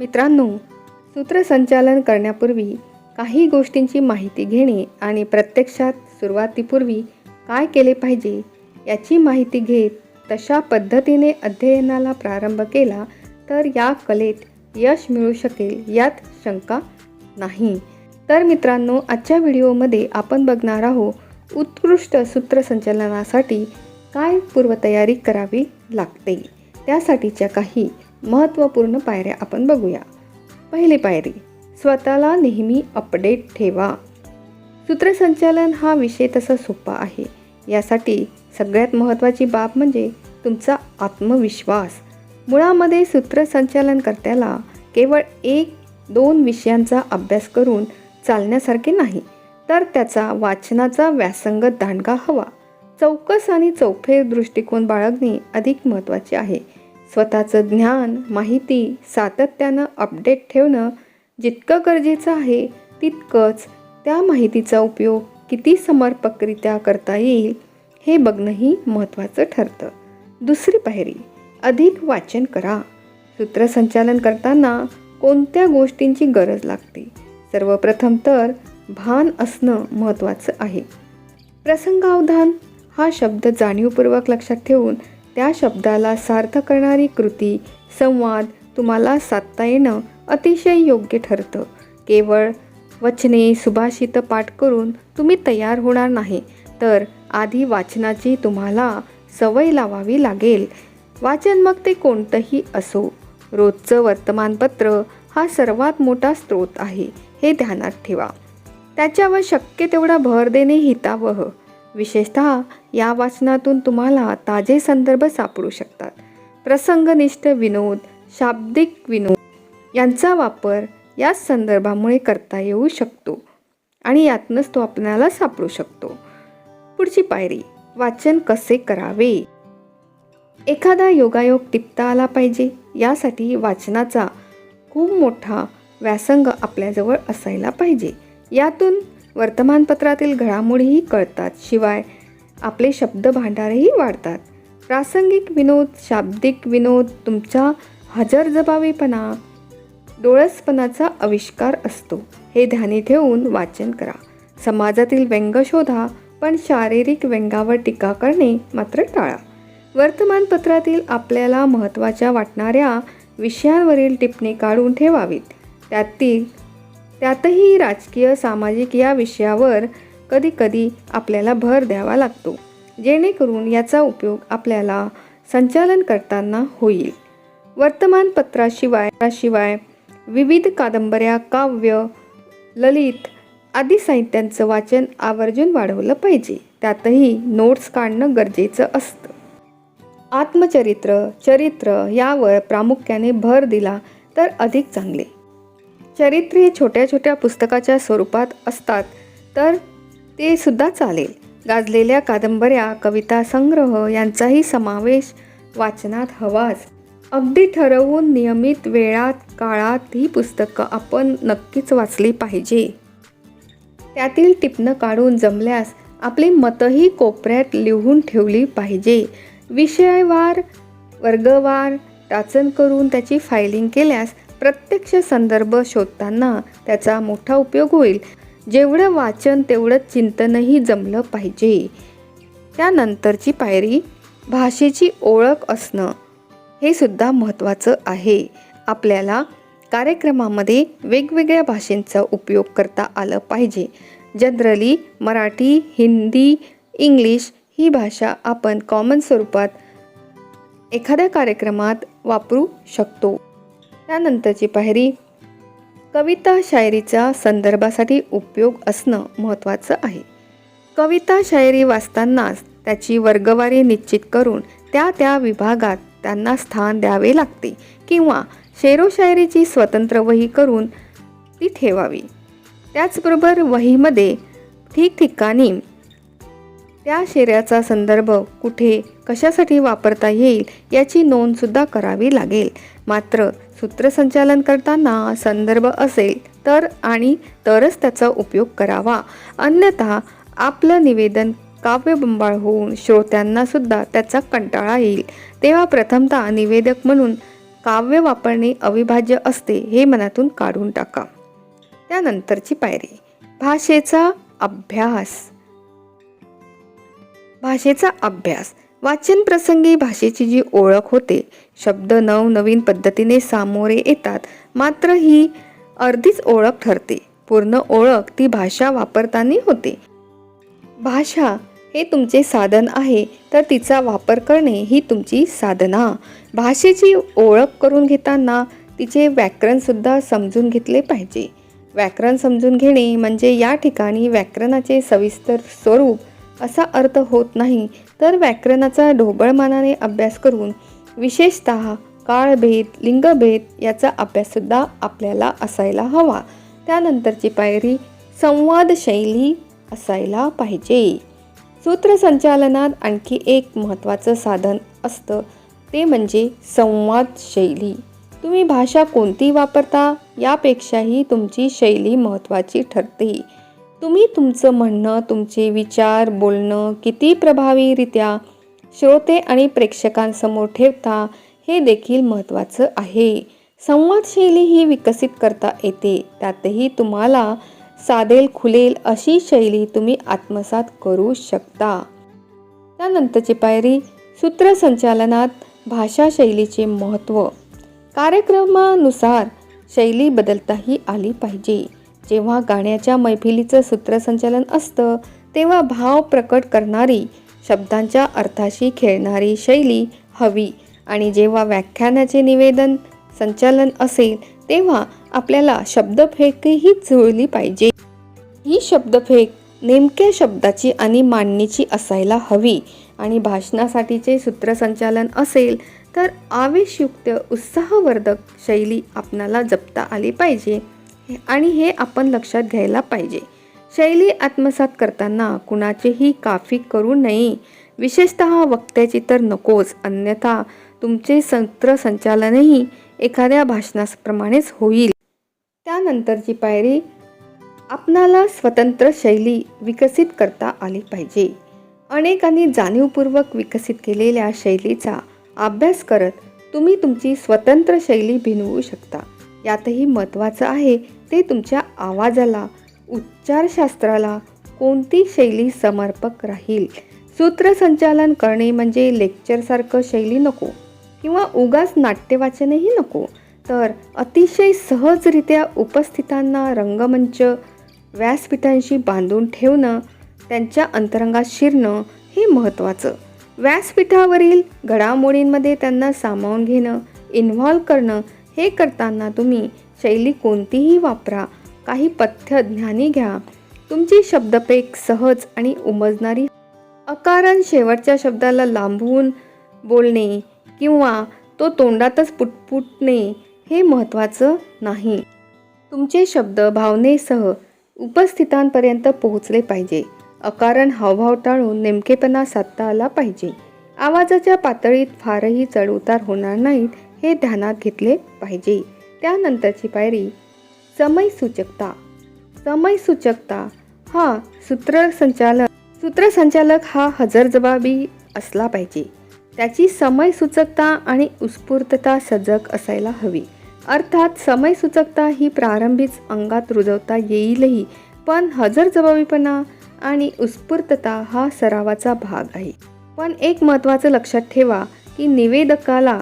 मित्रांनो, सूत्रसंचालन करण्यापूर्वी काही गोष्टींची माहिती घेणे आणि प्रत्यक्षात सुरुवातीपूर्वी काय केले पाहिजे याची माहिती घेत तशा पद्धतीने अध्ययनाला प्रारंभ केला तर या कलेत यश मिळू शकेल यात शंका नाही. तर मित्रांनो, आजच्या व्हिडिओमध्ये आपण बघणार आहोत उत्कृष्ट सूत्रसंचालनासाठी काय पूर्वतयारी करावी लागते. त्यासाठीच्या काही महत्त्वपूर्ण पायऱ्या आपण बघूया. पहिली पायरी, स्वतःला नेहमी अपडेट ठेवा. सूत्रसंचालन हा विषय तसा सोपा आहे. यासाठी सगळ्यात महत्त्वाची बाब म्हणजे तुमचा आत्मविश्वास. मुळामध्ये सूत्रसंचालनकर्त्याला केवळ 1-2 विषयांचा अभ्यास करून चालण्यासारखे नाही, तर त्याचा वाचनाचा व्यासंगत दांडगा हवा. चौकस आणि चौफेर दृष्टिकोन बाळगणे अधिक महत्त्वाचे आहे. स्वतःचं ज्ञान, माहिती सातत्यानं अपडेट ठेवणं जितकं गरजेचं आहे, तितकंच त्या माहितीचा उपयोग किती समर्पकरित्या करता येईल हे बघणंही महत्त्वाचं ठरतं. दुसरी पायरी, अधिक वाचन करा. सूत्रसंचालन करताना कोणत्या गोष्टींची गरज लागते? सर्वप्रथम तर भान असणं महत्त्वाचं आहे. प्रसंगावधान हा शब्द जाणीवपूर्वक लक्षात ठेवून त्या शब्दाला सार्थ करणारी कृती, संवाद तुम्हाला साधता येणं अतिशय योग्य ठरतं. केवळ वचने, सुभाषित पाठ करून तुम्ही तयार होणार नाही, तर आधी वाचनाची तुम्हाला सवय लावावी लागेल. वाचन मग ते कोणतंही असो. रोजचं वर्तमानपत्र हा सर्वात मोठा स्रोत आहे, हे ध्यानात ठेवा. त्याच्यावर शक्य तेवढा भर देणे हितावह. विशेषतः या वाचनातून तुम्हाला ताजे संदर्भ सापडू शकतात. प्रसंगनिष्ठ विनोद, शाब्दिक विनोद यांचा वापर या संदर्भामुळे करता येऊ शकतो आणि यातनंच तो आपल्याला सापडू शकतो. पुढची पायरी, वाचन कसे करावे? एखादा योगायोग टिपता आला पाहिजे, यासाठी वाचनाचा खूप मोठा व्यासंग आपल्याजवळ असायला पाहिजे. यातून वर्तमानपत्रातील घडामोडीही कळतात, शिवाय आपले शब्द भांडारही वाढतात. प्रासंगिक विनोद, शाब्दिक विनोद तुमचा हजरजबाबीपणा, डोळसपणाचा आविष्कार असतो, हे ध्यानी ठेवून वाचन करा. समाजातील व्यंग शोधा, पण शारीरिक व्यंगावर टीका करणे मात्र टाळा. वर्तमानपत्रातील आपल्याला महत्त्वाच्या वाटणाऱ्या विषयांवरील टिपणे काढून ठेवावीत. त्यातही राजकीय, सामाजिक या विषयावर कधीकधी आपल्याला भर द्यावा लागतो, जेणेकरून याचा उपयोग आपल्याला संचालन करताना होईल. वर्तमानपत्राशिवाय विविध कादंबऱ्या, काव्य, ललित आदी साहित्यांचं वाचन आवर्जून वाढवलं पाहिजे. त्यातही नोट्स काढणं गरजेचं असतं. आत्मचरित्र, चरित्र यावर प्रामुख्याने भर दिला तर अधिक चांगले. चरित्रे छोट्या छोट्या पुस्तकाच्या स्वरूपात असतात तर ते सुद्धा चालेल. गाजलेल्या कादंबऱ्या, कविता संग्रह यांचाही समावेश वाचनात हवाच. अगदी ठरवून नियमित वेळात, काळात ही पुस्तकं आपण नक्कीच वाचली पाहिजे. त्यातील टिपणं काढून जमल्यास आपली मतंही कोपऱ्यात लिहून ठेवली पाहिजे. विषयवार, वर्गवार टाचण करून त्याची फायलिंग केल्यास प्रत्यक्ष संदर्भ शोधताना त्याचा मोठा उपयोग होईल. जेवढं वाचन तेवढं चिंतनही जमलं पाहिजे. त्यानंतरची पायरी, भाषेची ओळख असणं हे सुद्धा महत्त्वाचं आहे. आपल्याला कार्यक्रमामध्ये वेगवेगळ्या भाषेंचा उपयोग करता आलं पाहिजे. जनरली मराठी, हिंदी, इंग्लिश ही भाषा आपण कॉमन स्वरूपात एखाद्या कार्यक्रमात वापरू शकतो. त्यानंतरची पायरी, कविता शायरीचा संदर्भासाठी उपयोग असणं महत्त्वाचं आहे. कविता शायरी वाचतानाच त्याची वर्गवारी निश्चित करून त्या विभागात त्यांना स्थान द्यावे लागते किंवा शेरोशायरीची स्वतंत्र वही करून ती ठेवावी. त्याचबरोबर वहीमध्ये ठिकठिकाणी त्या शेऱ्याचा संदर्भ कुठे कशासाठी वापरता येईल याची नोंदसुद्धा करावी लागेल. मात्र सूत्रसंचालन करताना संदर्भ असेल तरच त्याचा उपयोग करावा. अन्यथा आपलं निवेदन काव्यबंबाळ होऊन श्रोत्यांनासुद्धा त्याचा कंटाळा येईल. तेव्हा प्रथमतः निवेदक म्हणून काव्य वापरणे अविभाज्य असते हे मनातून काढून टाका. त्यानंतरची पायरी भाषेचा अभ्यास. भाषेचा अभ्यास वाचन प्रसंगी भाषेची जी ओळख होते, शब्द नवनवीन पद्धतीने सामोरे येतात, मात्र ही अर्धीच ओळख ठरते. पूर्ण ओळख ती भाषा वापरताना होते. भाषा हे तुमचे साधन आहे, तर तिचा वापर करणे ही तुमची साधना. भाषेची ओळख करून घेताना तिचे व्याकरणसुद्धा समजून घेतले पाहिजे. व्याकरण समजून घेणे म्हणजे या ठिकाणी व्याकरणाचे सविस्तर स्वरूप असा अर्थ होत नाही, तर व्याकरणाचा ढोबळमानाने अभ्यास करून विशेषतः काळभेद, लिंगभेद याचा अभ्याससुद्धा आपल्याला असायला हवा. त्यानंतरची पायरी संवाद शैली असायला पाहिजे. सूत्रसंचालनात आणखी एक महत्त्वाचं साधन असतं, ते म्हणजे संवाद शैली. तुम्ही भाषा कोणती वापरता यापेक्षाही तुमची शैली महत्त्वाची ठरते. तुम्ही तुमचं म्हणणं, तुमचे विचार, बोलणं किती प्रभावीरित्या श्रोते आणि प्रेक्षकांसमोर ठेवता हे देखील महत्त्वाचं आहे. संवाद शैली ही विकसित करता येते. त्यातही तुम्हाला साधेल खुलेल अशी शैली तुम्ही आत्मसात करू शकता. त्यानंतरची पायरी सूत्रसंचालनात भाषा शैलीचे महत्त्व. कार्यक्रमानुसार शैली बदलताही आली पाहिजे. जेव्हा गाण्याच्या मैफिलीचं सूत्रसंचालन असतं, तेव्हा भाव प्रकट करणारी, शब्दांच्या अर्थाशी खेळणारी शैली हवी. आणि जेव्हा व्याख्यानाचे निवेदन संचालन असेल, तेव्हा आपल्याला शब्दफेकही जुळली पाहिजे. ही शब्दफेक नेमक्या शब्दाची आणि मांडणीची असायला हवी. आणि भाषणासाठीचे सूत्रसंचालन असेल तर आवेशयुक्त, उत्साहवर्धक शैली आपणाला जपता आली पाहिजे आणि हे आपण लक्षात घ्यायला पाहिजे. शैली आत्मसात करताना कुणाचेही काफी करू नये, विशेषतः वक्त्याची तर नकोच, अन्यथा तुमचे सूत्रसंचालनही एखाद्या भाषणाप्रमाणेच होईल. त्यानंतरची पायरी आपणाला स्वतंत्र शैली विकसित करता आली पाहिजे. अनेकांनी जाणीवपूर्वक विकसित केलेल्या शैलीचा अभ्यास करत तुम्ही तुमची स्वतंत्र शैली भिनवू शकता. यातही महत्त्वाचं आहे ते तुमच्या आवाजाला, उच्चारशास्त्राला कोणती शैली समर्पक राहील. सूत्रसंचालन करणे म्हणजे लेक्चरसारखं शैली नको किंवा उगाच नाट्यवाचनही नको, तर अतिशय सहजरित्या उपस्थितांना रंगमंच, व्यासपीठांशी बांधून ठेवणं, त्यांच्या अंतरंगात शिरणं हे महत्त्वाचं. व्यासपीठावरील घडामोडींमध्ये त्यांना सामावून घेणं, इन्व्हॉल्व करणं. हे करताना तुम्ही शैली कोणतीही वापरा, काही पथ्य ज्ञानी घ्या. तुमची शब्दपेक सहज आणि उमजणारी. अकारण शेवटच्या शब्दाला लांबवून बोलणे किंवा तो तोंडातच पुटपुटणे हे महत्त्वाचं नाही. तुमचे शब्द भावनेसह उपस्थितांपर्यंत पोहोचले पाहिजे. अकारण हावभाव टाळून नेमकेपणा साधता आला पाहिजे. आवाजाच्या पातळीत फारही चढउतार होणार नाहीत हे ध्यानात घेतले पाहिजे. त्यानंतरची पायरी समयसूचकता. समयसूचकता हा सूत्रसंचालक हा हजरजबाबी असला पाहिजे. त्याची समयसूचकता आणि उत्स्फूर्तता सजग असायला हवी. अर्थात समयसूचकता ही प्रारंभीच अंगात रुजवता येईलही, पण हजरजबाबीपणा आणि उत्स्फूर्तता हा सरावाचा भाग आहे. पण एक महत्त्वाचं लक्षात ठेवा की निवेदकाला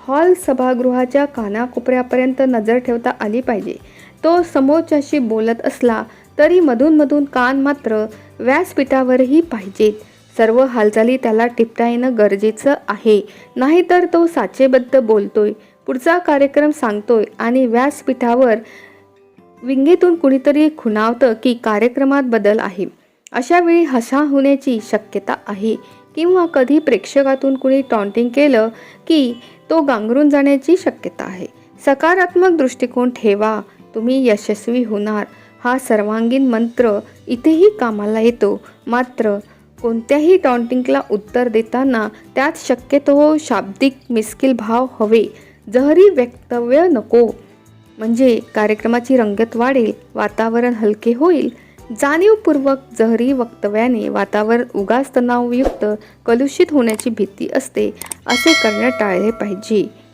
हॉल सभागृहाच्या कानाकोपऱ्यापर्यंत नजर ठेवता आली पाहिजे. तो समोरच्याशी बोलत असला तरी मधून कान मात्र व्यासपीठावरही पाहिजेत. सर्व हालचाली त्याला टिपता येणं गरजेचं आहे. नाहीतर तो साचेबद्ध बोलतोय, पुढचा कार्यक्रम सांगतोय आणि व्यासपीठावर विंगेतून कुणीतरी खुणावतं की कार्यक्रमात बदल आहे. अशा वेळी हसा होण्याची शक्यता आहे किंवा कधी प्रेक्षकातून कुणी टॉन्टिंग केलं की तो गांगरून जाण्याची शक्यता आहे. सकारात्मक दृष्टिकोन ठेवा, तुम्ही यशस्वी होणार. हा सर्वांगीण मंत्र इथेही कामाला येतो. मात्र कोणत्याही टॉन्टिंगला उत्तर देताना त्यात शक्यतो शाब्दिक मिश्किल भाव हवे, जहरी वक्तव्य नको. म्हणजे कार्यक्रमाची रंगत वाढेल, वातावरण हलके होईल. जाणीवपूर्वक जहरी वक्तव्याने वातावरण उगाच तणावयुक्त, कलुषित होण्याची भीती असते. असे करणे टाळले पाहिजे.